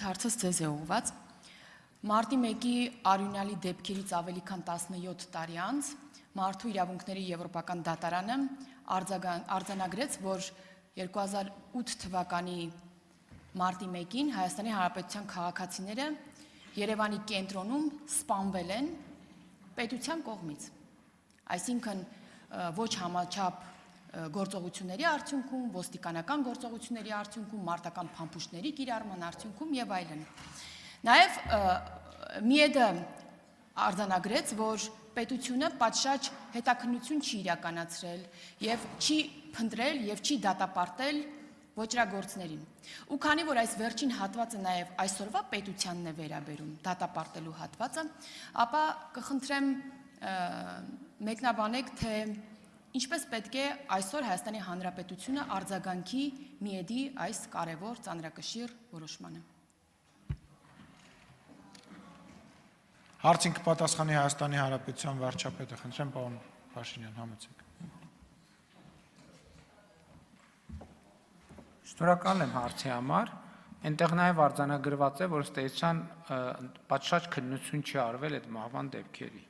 Առաջորդ հարցս ձեզ է ուղղված։ Մարտի 1-ի արյունալի դեպքերից ավելի քան 17 տարի անց Մարդու իրավունքների եվրոպական դատարանը արձանագրեց, որ 2008 թվականի մարտի 1-ին Հայաստանի Հանրապետության քաղաքացիները Երևանի կենտրոնում սպանվել են պետության կողմից։ Այսինքն ոչ համաչափ գործողությունների արդյունքում, ոստիկանական գործողությունների արդյունքում, մարտական փամփուշտների կիրառման արդյունքում եւ այլն։ Նաեւ ՄԻԵԴ-ը արձանագրեց, որ պետությունը պատշաճ հետաքննություն չի իրականացրել եւ չի փնտրել եւ չի դատապարտել ոճրագործներին։ Ու քանի որ այս վերջին հատվածը նաեւ այսօրվա պետությանն է վերաբերում, դատապարտելու հատվածը, ապա կխնդրեմ մեկնաբանեք, թե ինչպես պետք է այսօր Հայաստանի Հանրապետությունը արձագանքի ՄԻԵԴ-ի այս կարևոր ծանրակշիռ որոշմանը։ Հարցին կպատասխանի Հայաստանի Հանրապետության վարչապետը, խնդրեմ պարոն Փաշինյան, համեցեք։ Շնորհակալ եմ հարցի համար։ Այնտեղ նաև արձանագրված է, որ ըստ էության պատշաճ քննություն չի արվել այդ մահվան դեպքերի։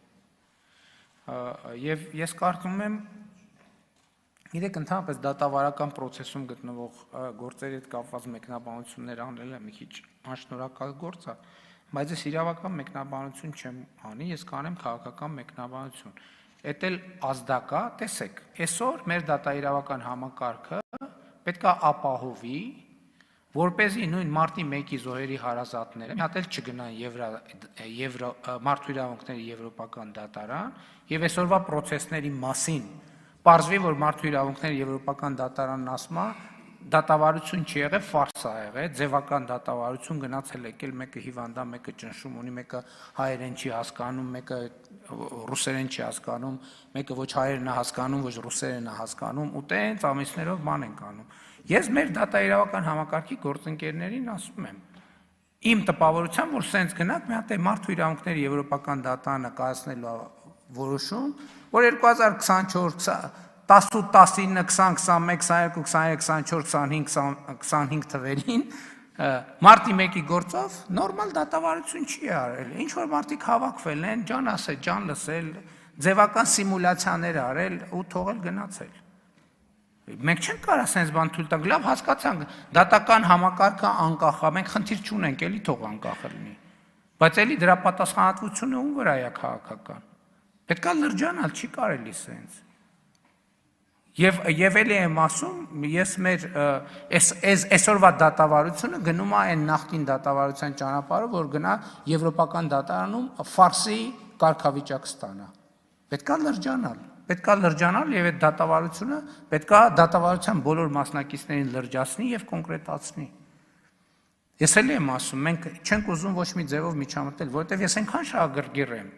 Եվ ես կարծում եմ, գիտեք, ընդհանրապես դատավարական process-ում գտնվող գործերի հետ կապված մեկնաբանություններ անելը մի քիչ անշնորհակալ գործ է, բայց ես իրավական մեկնաբանություն չեմ անի, ես կանեմ քաղաքական մեկնաբանություն։ Էդ էլ ազդակա, տեսեք, այսօր մեր դատաիրավական համակարգը պետք է ապահովի, որպեսզի նույն մարտի 1-ի զոհերի հարազատները մի հատ էլ չգնան Մարդու իրավունքների եվրոպական դատարան եւ այսօրվա process-ների մասին պարզվի, որ Մարդու իրավունքների եվրոպական դատարանն ասում է դատավարություն չի եղել, ֆարս է եղել, ձևական դատավարություն գնացել եկել, մեկը հիվանդա, մեկը ճնշում ունի, մեկը հայերեն չի հասկանում, մեկը ռուսերեն չի հասկանում, մեկը ոչ հայերեն է հասկանում, ոչ ռուսերեն է հասկանում, ու տենց ամիսներով բան են անում։ Ես մեր դատաիրավական համակարգի գործընկերներին ասում եմ, իմ տպավորությամբ, որ սենց գնանք, մի հատ է Մարդու իրավունքների եվրոպական դատարանը կայացնելու որոշում, որ 2024 18, 19, 20, 21, 22, 23, 24, 25 թվերին մարտի 1-ի գործով նորմալ դատավարություն չի արել։ Ինչ որ մարդիկ հավաքվել են, ջան ասել, ջան լսել, ձևական սիմուլյացիաներ արել ու թողել գնացել։ Մենք չենք կարող ասենց բան թույլ տանք, լավ հասկացանք, դատական համակարգը անկախ է, մենք խնդիր չունենք, էլի թող անկախ լինի։ Բայց էլի դրա պատասխանատվությունը ում վրա է քաղաքական։ Պետք է լրջանալ, չի կարելի սենց։ Եվ էլի եմ ասում, ես մեր այսօրվա դատավարությունը գնում է այն նախկին դատավարության ճանապարհով, որ գնա եվրոպական դատարանում ֆարսի կարգավիճակ ստանա։ Պետք է լրջանալ եւ այդ դատավարությունը պետք է դատավարության բոլոր մասնակիցներին լրջացնի եւ կոնկրետացնի։ Ես էլի եմ ասում, մենք չենք ուզում ոչ մի ձևով միջամտել, որովհետեւ ես այնքան շահագրգիռ եմ,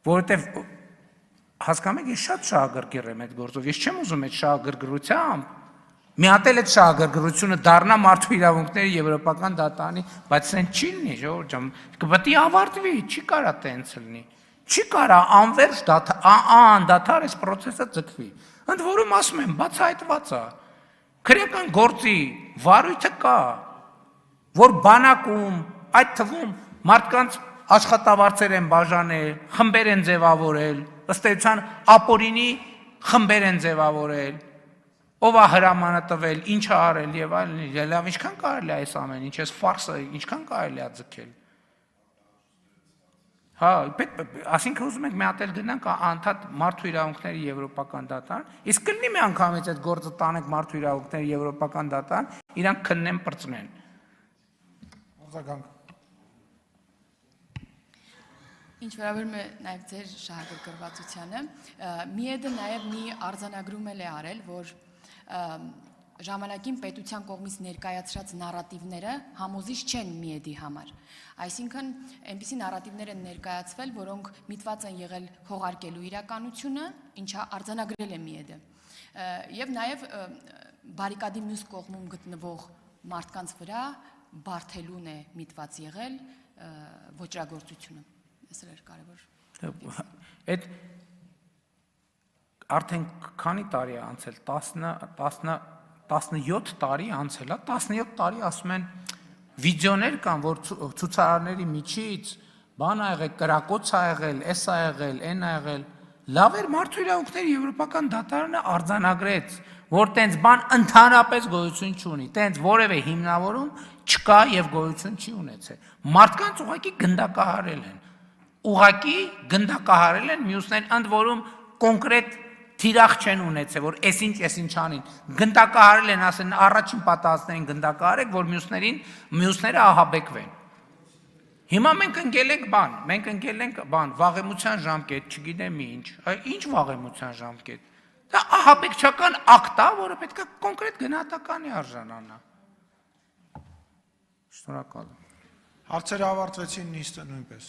որովհետեւ հասկանում եք, ես շատ շահագրգիռ եմ այդ գործով, ես չեմ ուզում այդ շահագրգռությամբ մի հատ էլ այդ շահագրգռությունը դառնա Մարդու իրավունքների եվրոպական դատարանի, բայց սենց չի լինի, ժողովուրդ ջան, պետք է ավարտվի, չի կարա տենց լինի, չի կարա անվերջ անդադար այս process-ը ձգվի։ Ընդ որում ասում եմ, բացահայտված է, քրեական գործի վարույթը կա, որ բանակում, այդ թվում մարդկանց աշխատավարձեր են բաժանել, խմբեր են ձևավորել, ըստ էության ապօրինի խմբեր են ձևավորել, ով է հրամանը տվել, ինչ է արել եւ այլն, լավ ինչքան կարելի է այս ամեն ինչ, այս ֆարսը ինչքան կարելի է ձգել։ Հա, ասինքն ուզում ենք մի հատ էլ գնանք անդադ Մարդու իրավունքների եվրոպական դատարան, իսկ կլինի մի անգամից այդ գործը տանենք Մարդու իրավունքների եվրոպական դատարան, իրանք քննեն պրծնեն։ Արձագանք։ Ինչ վերաբերում է նաև ձեր շահագրգռվածությանը, ՄԻԵԴ-ը նաև մի արձանագրում է արել, որ ժամանակին պետության կողմից ներկայացրած նարատիվները համոզիչ չեն ՄԻԵԴ-ի համար։ Այսինքն, այնպիսի նարատիվներ են ներկայացվել, որոնք միտված են եղել քողարկելու իրականությունը, ինչը արձանագրել է ՄԻԵԴ-ը։ Եվ նաև բարիկադի մյուս կողմում գտնվող մարդկանց վրա բարթելուն է միտված եղել ոճրագործությունը։ Ես էր կարևոր։ Այդ արդեն քանի տարի է անցել, 17 տարի անցել է, 17 տարի ասում են վիդեոներ կան, որ ցուցարարների միջից բան ա եղել, կրակոց ա եղել, էս ա եղել, այն ա եղել։ Լավ էր մարդու իրավունքների եվրոպական դատարանը արձանագրեց, որ տենց բան ընդհանրապես գոյություն չունի, տենց որևէ հիմնավորում չկա եւ գոյություն չի ունեցել։ Մարդկանց ուղղակի գնդակահարել են։ Ուղղակի գնդակահարել են, մյուսներին ընդ որում կոնկրետ թիրախ չեն ունեցել, որ այսինչ անին։ Գնդակահարել են, ասեն առաջին պատահածներին գնդակահարեք, որ մյուսները ահաբեկվեն։ Հիմա մենք ընկել ենք բան, վաղեմության ժամկետ, չգիտեմ ինչ վաղեմության ժամկետ։ Դա ահաբեկչական ակտ է, որը պետք է կոնկրետ գնահատականի արժանանա։ Շնորհակալ եմ։ Հարցերը ավարտվեցին, նիստը նույնպես։